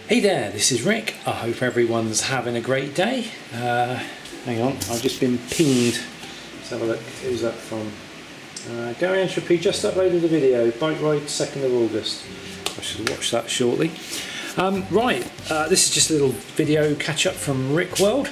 Hey there, this is Rick. I hope everyone's having a great day. Hang on, I've just been pinged. Let's have a look. Who's that from? Gary Entropy just uploaded a video, bike ride 2nd of August. I should watch that shortly. This is just a little video catch up from Rick World.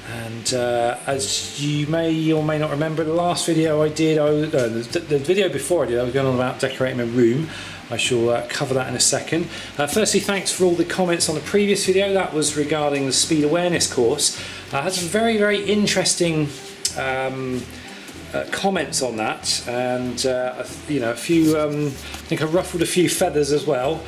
And as you may or may not remember, the last video I did, the video before I was going on about decorating my room. I shall cover that in a second. Firstly, thanks for all the comments on the previous video. That was regarding the speed awareness course. I had some very, very interesting comments on that, and a few. I think I ruffled a few feathers as well.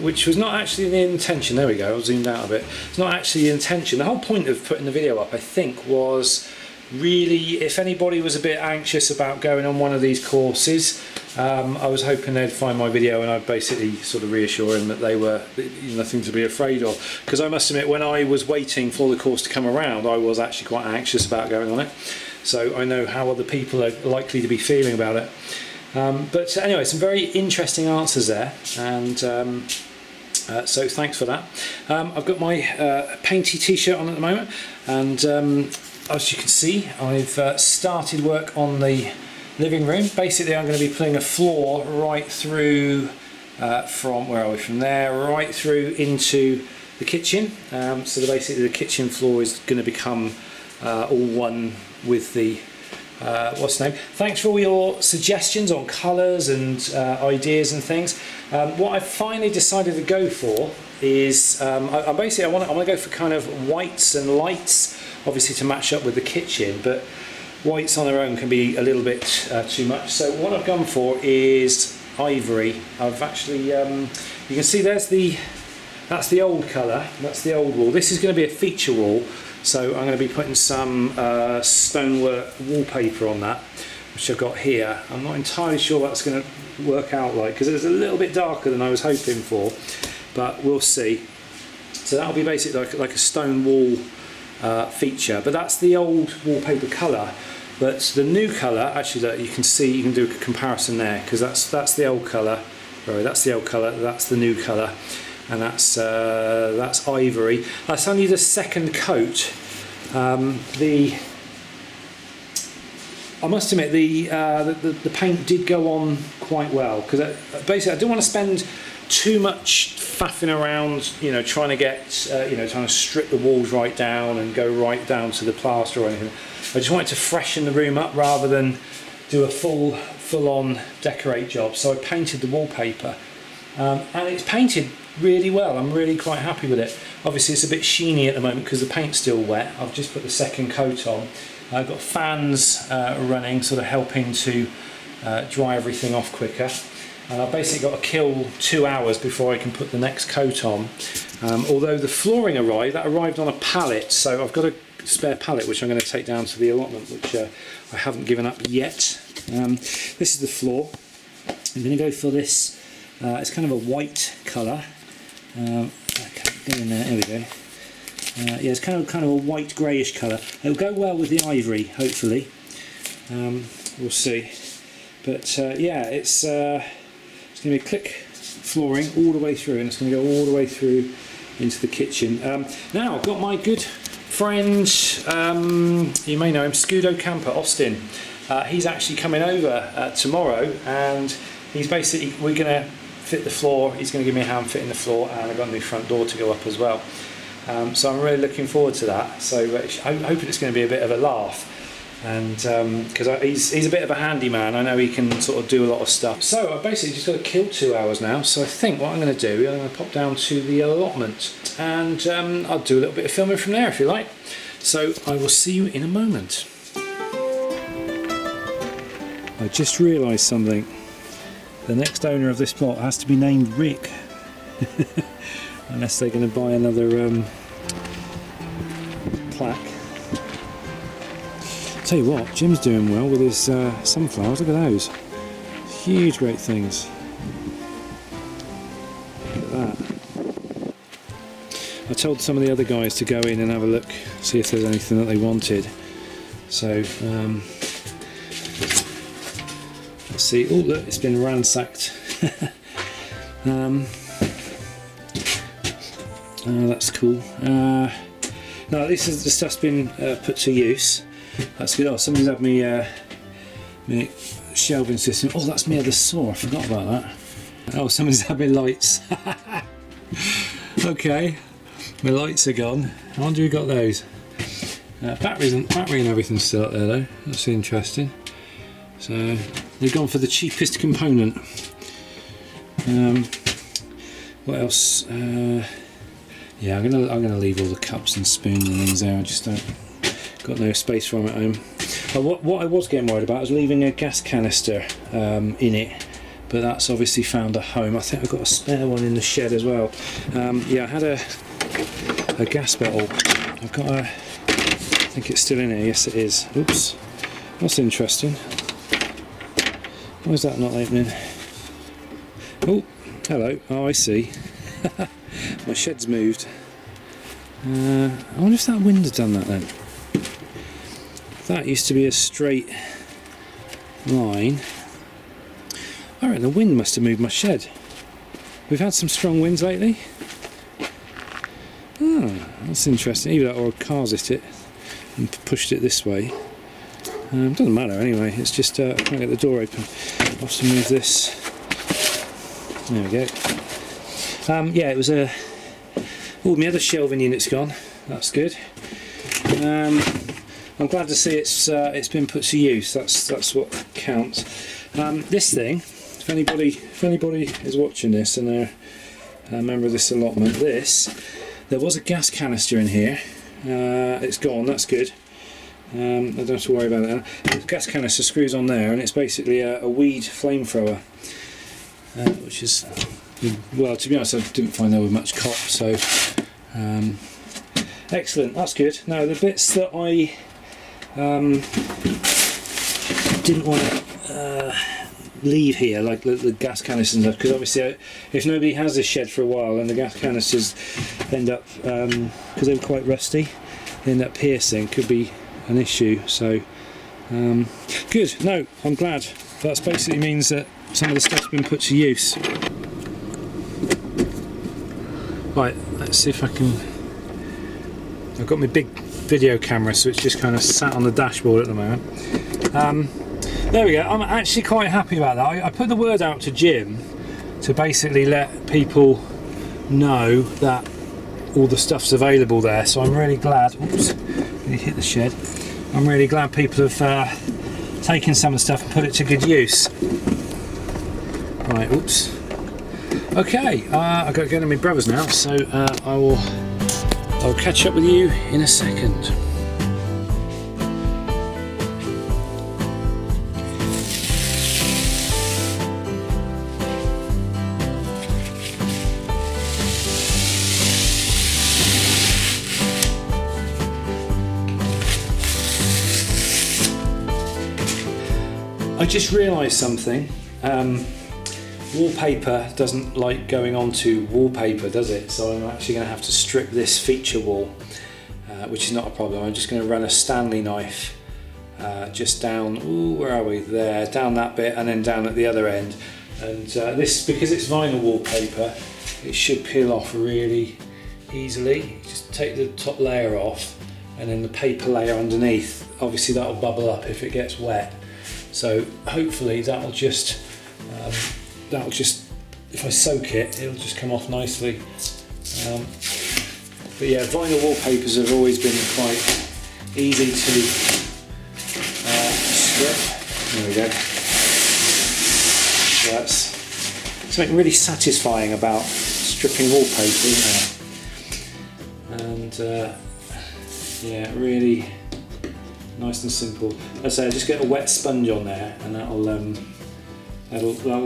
Which was not actually the intention. There we go, I've zoomed out a bit. It's not actually the intention. The whole point of putting the video up, I think, was really if anybody was a bit anxious about going on one of these courses, I was hoping they'd find my video and I'd basically sort of reassure them that they were nothing to be afraid of. Because I must admit, when I was waiting for the course to come around, I was actually quite anxious about going on it. So I know how other people are likely to be feeling about it. But anyway, some very interesting answers there, and so thanks for that. I've got my painty t-shirt on at the moment, and as you can see, I've started work on the living room. Basically, I'm going to be putting a floor right through from there right through into the kitchen. So basically the kitchen floor is going to become all one with the what's the name? Thanks for all your suggestions on colours and ideas and things. What I've finally decided to go for is I want to go for kind of whites and lights, obviously to match up with the kitchen, but whites on their own can be a little bit too much. So what I've gone for is ivory. I've actually you can see that's the old colour. That's the old wall. This is going to be a feature wall. So I'm going to be putting some stonework wallpaper on that, which I've got here. I'm not entirely sure what that's going to work out like, because it's a little bit darker than I was hoping for, but we'll see. So that'll be basically like a stone wall feature, but that's the old wallpaper colour. But the new colour, actually, that you can see, you can do a comparison there, because that's the old colour. That's the old colour. That's the new colour. And that's ivory. I only need a second coat. I must admit the paint did go on quite well, because basically I didn't want to spend too much faffing around, trying to get trying to strip the walls right down and go right down to the plaster or anything. I just wanted to freshen the room up rather than do a full-on decorate job. So I painted the wallpaper, and it's painted really well. I'm really quite happy with it. Obviously it's a bit sheeny at the moment because the paint's still wet. I've just put the second coat on. I've got fans running, sort of helping to dry everything off quicker. And I've basically got to kill 2 hours before I can put the next coat on. Although the flooring arrived on a pallet, so I've got a spare pallet which I'm going to take down to the allotment, which I haven't given up yet. This is the floor. I'm going to go for this. It's kind of a white colour. I can't get in there. There we go. Yeah, it's kind of a white greyish colour. It'll go well with the ivory, hopefully. We'll see. But yeah, it's going to be a click flooring all the way through, and it's going to go all the way through into the kitchen. Now I've got my good friend, you may know him, Scudo camper Austin. He's actually coming over tomorrow, and he's basically, we're going to fit the floor. He's going to give me a hand fitting the floor, and I've got a new front door to go up as well. So I'm really looking forward to that. So I'm hoping it's going to be a bit of a laugh, and because he's a bit of a handyman, I know he can sort of do a lot of stuff. So I've basically just got to kill 2 hours now. So I think what I'm going to do, I'm going to pop down to the allotment, and I'll do a little bit of filming from there if you like. So I will see you in a moment. I just realised something. The next owner of this plot has to be named Rick. Unless they're going to buy another plaque. Tell you what, Jim's doing well with his sunflowers. Look at those. Huge, great things. Look at that. I told some of the other guys to go in and have a look, see if there's anything that they wanted. So, let's see. Oh, look, it's been ransacked. That's cool. No, this is the stuff's been put to use. That's good. Oh, somebody's had me shelving system. Oh, that's me at the saw. I forgot about that. Oh, somebody's had me lights. Okay, my lights are gone. I wonder who got those. Battery and everything's still up there though. That's interesting. So they've gone for the cheapest component. What else? Yeah, I'm gonna leave all the cups and spoons and things there. I just got no space for them at home. What I was getting worried about was leaving a gas canister in it, but that's obviously found a home. I think I've got a spare one in the shed as well. Yeah, I had a gas bottle. I've got a. I think it's still in here. Yes, it is. Oops, that's interesting. Why is that not opening? Oh, hello. Oh, I see. My shed's moved. I wonder if that wind had done that then. That used to be a straight line. I reckon the wind must have moved my shed. We've had some strong winds lately. Oh, that's interesting. Either that or cars hit it and pushed it this way. Doesn't matter anyway. It's just I can't get the door open. I'll have to move this. There we go. Yeah, it was a. Oh, my other shelving unit's gone. That's good. I'm glad to see it's been put to use. That's what counts. This thing, if anybody is watching this and they're a member of this allotment, there was a gas canister in here. It's gone. That's good. I don't have to worry about that. The gas canister screws on there, and it's basically a weed flamethrower, which is. Well, to be honest, I didn't find there was much cop, so excellent, that's good. Now the bits that I didn't want to leave here, like the gas canisters and stuff, because obviously if nobody has this shed for a while and the gas canisters end up, because they were quite rusty, they end up piercing, could be an issue, so good. No, I'm glad. That basically means that some of the stuff's been put to use. Right, let's see if I can. I've got my big video camera, so it's just kind of sat on the dashboard at the moment. There we go. I'm actually quite happy about that. I put the word out to Jim to basically let people know that all the stuff's available there, so I'm really glad. Oops, nearly hit the shed. I'm really glad people have taken some of the stuff and put it to good use. Right, oops. Okay, I've got to go to my brother's now, so I'll catch up with you in a second. I just realised something. Wallpaper doesn't like going onto wallpaper, does it? So I'm actually going to have to strip this feature wall, which is not a problem. I'm just going to run a Stanley knife just down, ooh, where are we? There, down that bit, and then down at the other end. And this, because it's vinyl wallpaper, it should peel off really easily. Just take the top layer off, and then the paper layer underneath. Obviously that'll bubble up if it gets wet. So hopefully that'll just, if I soak it, it'll just come off nicely. But yeah, vinyl wallpapers have always been quite easy to strip. There we go. So that's something really satisfying about stripping wallpaper, isn't there? And yeah, really nice and simple. As I say, just get a wet sponge on there, and that'll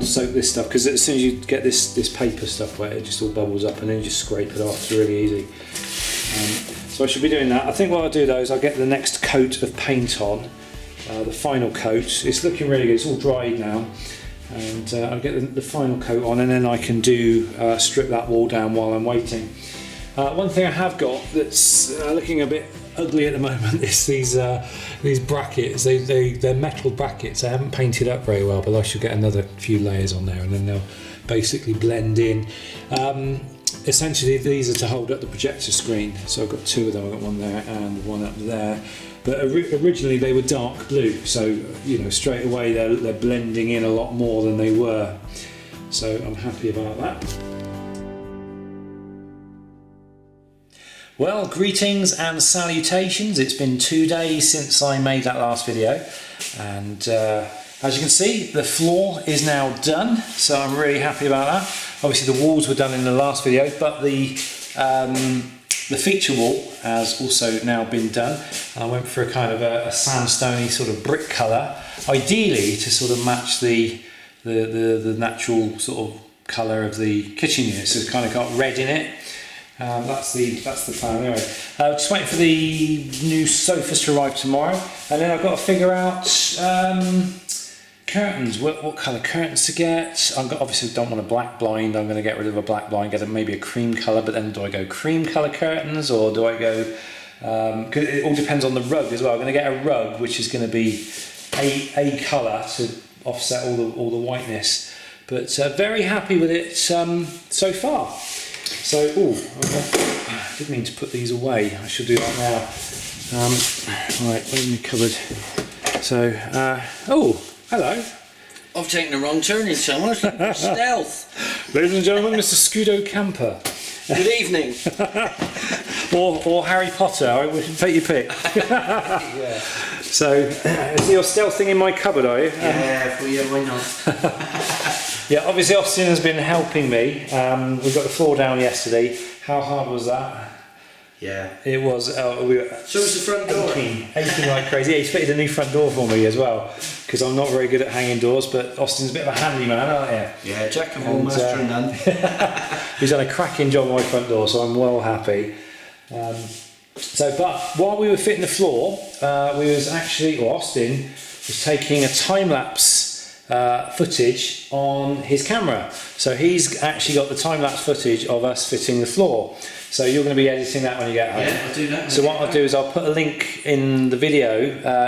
soak this stuff, because as soon as you get this paper stuff wet, it just all bubbles up, and then you just scrape it off. It's really easy. So I should be doing that. I think what I'll do though is I'll get the next coat of paint on, the final coat. It's looking really good. It's all dried now, and I'll get the final coat on, and then I can do strip that wall down while I'm waiting. One thing I have got that's looking a bit ugly at the moment is these brackets. They're metal brackets. I haven't painted up very well, but I should get another few layers on there, and then they'll basically blend in. essentially these are to hold up the projector screen. So I've got two of them. I've got one there and one up there. But originally they were dark blue, so you know, straight away they're blending in a lot more than they were. So I'm happy about that. Well, greetings and salutations. It's been 2 days since I made that last video, and as you can see, the floor is now done, so I'm really happy about that. Obviously the walls were done in the last video, but the feature wall has also now been done. And I went for a kind of a sandstony sort of brick colour, ideally to sort of match the natural sort of colour of the kitchen unit. So it's kind of got red in it. That's the plan anyway. Just waiting for the new sofas to arrive tomorrow, and then I've got to figure out curtains. What colour curtains to get? Obviously don't want a black blind. I'm going to get rid of a black blind, get maybe a cream colour. But then do I go cream colour curtains, or do I go? Cause it all depends on the rug as well. I'm going to get a rug which is going to be a colour to offset all the whiteness. But very happy with it so far. So, I didn't mean to put these away. I should do that now. Right, where in the cupboard? So, hello. I've taken the wrong turn in so much. Stealth. Ladies and gentlemen, Mr. Scudo Camper. Good evening. or Harry Potter. I would take your pick. Yeah. So, is your stealthing in my cupboard, are you? Yeah, well, yeah, why not? Yeah, obviously Austin has been helping me. We got the floor down yesterday. How hard was that? Yeah. It was. So was the front door. Aching like crazy. Yeah, he's fitted a new front door for me as well, because I'm not very good at hanging doors, but Austin's a bit of a handyman, aren't you? Yeah, jack of all, master of none. He's done a cracking job on my front door, so I'm well happy. But while we were fitting the floor, Austin was taking a time-lapse footage on his camera. So he's actually got the time-lapse footage of us fitting the floor. So you're going to be editing that when you get home. Yeah, I'll do that. So what I'll do is I'll put a link in the video,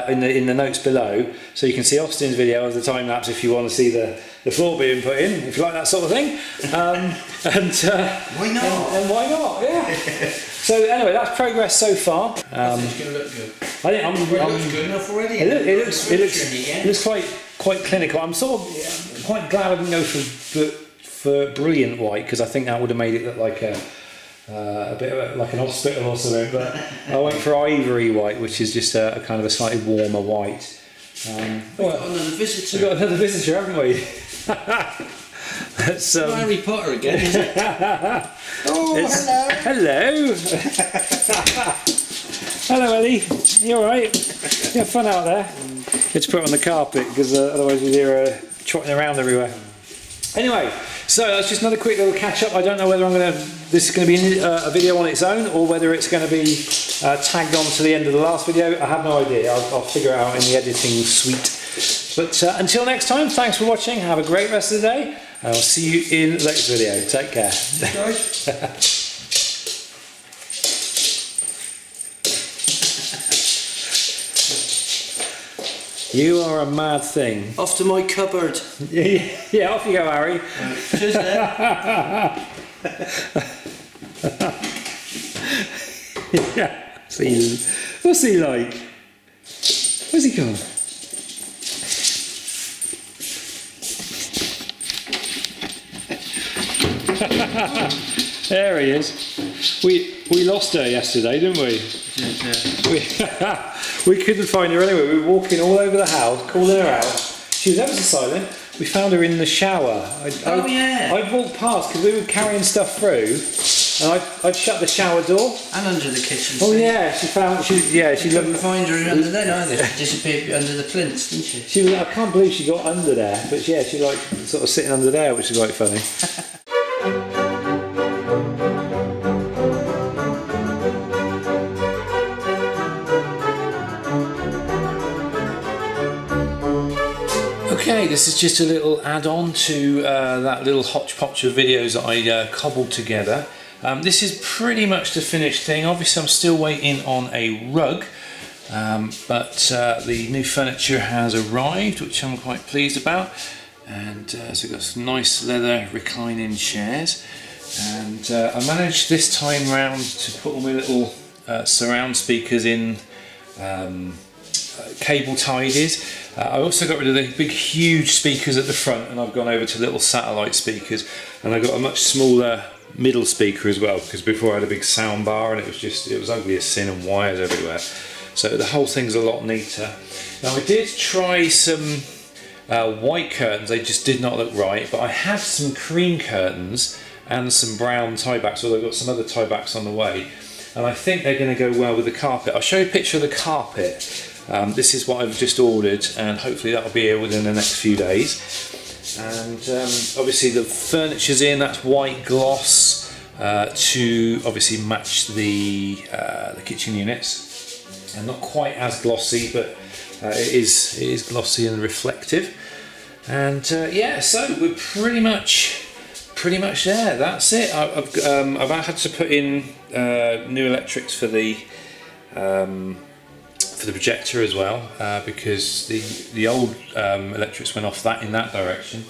in the notes below, so you can see Austin's video of the time-lapse if you want to see the floor being put in, if you like that sort of thing. Why not? And why not? Yeah. So anyway, that's progress so far. I think it's going to look good. I think it looks good enough already. It looks quite clinical. I'm sort of quite glad I didn't go for brilliant white, because I think that would have made it look like a bit of like an hospital or something. But I went for ivory white, which is just a kind of a slightly warmer white. We've got another visitor. We've got another visitor, haven't we? It's Harry Potter again, is it? Hello. Hello, Ellie. You alright? You have fun out there? Let's put it on the carpet, because otherwise we'd hear her trotting around everywhere. Anyway, so that's just another quick little catch up. I don't know whether this is going to be a video on its own, or whether it's going to be tagged on to the end of the last video. I have no idea. I'll figure it out in the editing suite. But until next time, thanks for watching. Have a great rest of the day, and I'll see you in the next video. Take care. You are a mad thing. Off to my cupboard. Yeah, off you go, Harry. Cheers there. Yeah. What's he like? Where's he gone? There he is. We lost her yesterday, didn't we? We couldn't find her anywhere. We were walking all over the house, calling her out. She was ever so silent. We found her in the shower. I'd walked past because we were carrying stuff through, and I'd shut the shower door. And under the kitchen. Oh yeah, she couldn't find her under there either. She disappeared under the plinths, didn't she? She was. I can't believe she got under there, but yeah, she like sort of sitting under there, which is quite funny. Okay, this is just a little add-on to that little hodgepodge of videos that I cobbled together. This is pretty much the finished thing. Obviously I'm still waiting on a rug, but the new furniture has arrived, which I'm quite pleased about. And so we've got some nice leather reclining chairs. And I managed this time round to put all my little surround speakers in cable tidies. I also got rid of the big huge speakers at the front, and I've gone over to little satellite speakers, and I got a much smaller middle speaker as well, because before I had a big sound bar and it was ugly as sin and wires everywhere. So the whole thing's a lot neater. Now I did try some white curtains, they just did not look right, but I have some cream curtains and some brown tiebacks, although I've got some other tiebacks on the way, and I think they're going to go well with the carpet. I'll show you a picture of the carpet. This is what I've just ordered, and hopefully that'll be here within the next few days. And obviously the furniture's in, that's white gloss to obviously match the kitchen units, and not quite as glossy, but it is glossy and reflective. And yeah, so we're pretty much there. That's it. I've had to put in new electrics for the projector as well, because the old electrics went off in that direction.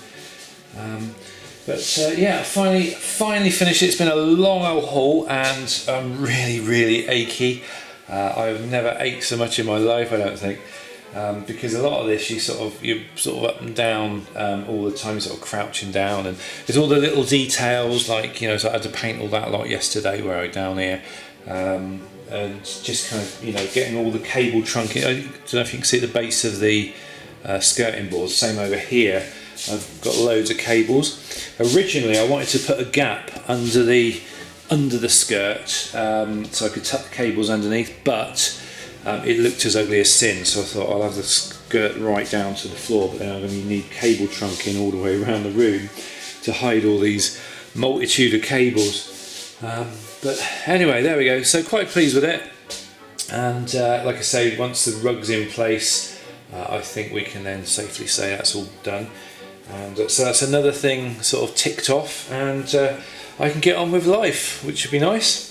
But yeah, finally finished it. It's been a long old haul, and I'm really achy. I've never ached so much in my life, I don't think. Because a lot of this you're sort of up and down all the time, sort of crouching down, and there's all the little details, like, so I had to paint all that lot yesterday where I was down here, and just kind of getting all the cable trunk in. I don't know if you can see at the base of the skirting boards. Same over here, I've got loads of cables. Originally I wanted to put a gap under the skirt, so I could tuck the cables underneath, but it looked as ugly as sin, so I thought I'll have the skirt right down to the floor, but then I'm going to need cable trunking all the way around the room to hide all these multitude of cables. But anyway, there we go. So quite pleased with it, and like I say, once the rug's in place, I think we can then safely say that's all done. And so that's another thing sort of ticked off, and I can get on with life, which would be nice.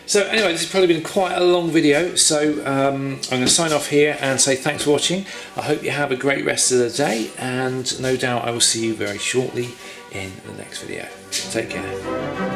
So anyway, this has probably been quite a long video, so I'm going to sign off here and say thanks for watching. I hope you have a great rest of the day, and no doubt I will see you very shortly in the next video. Take care.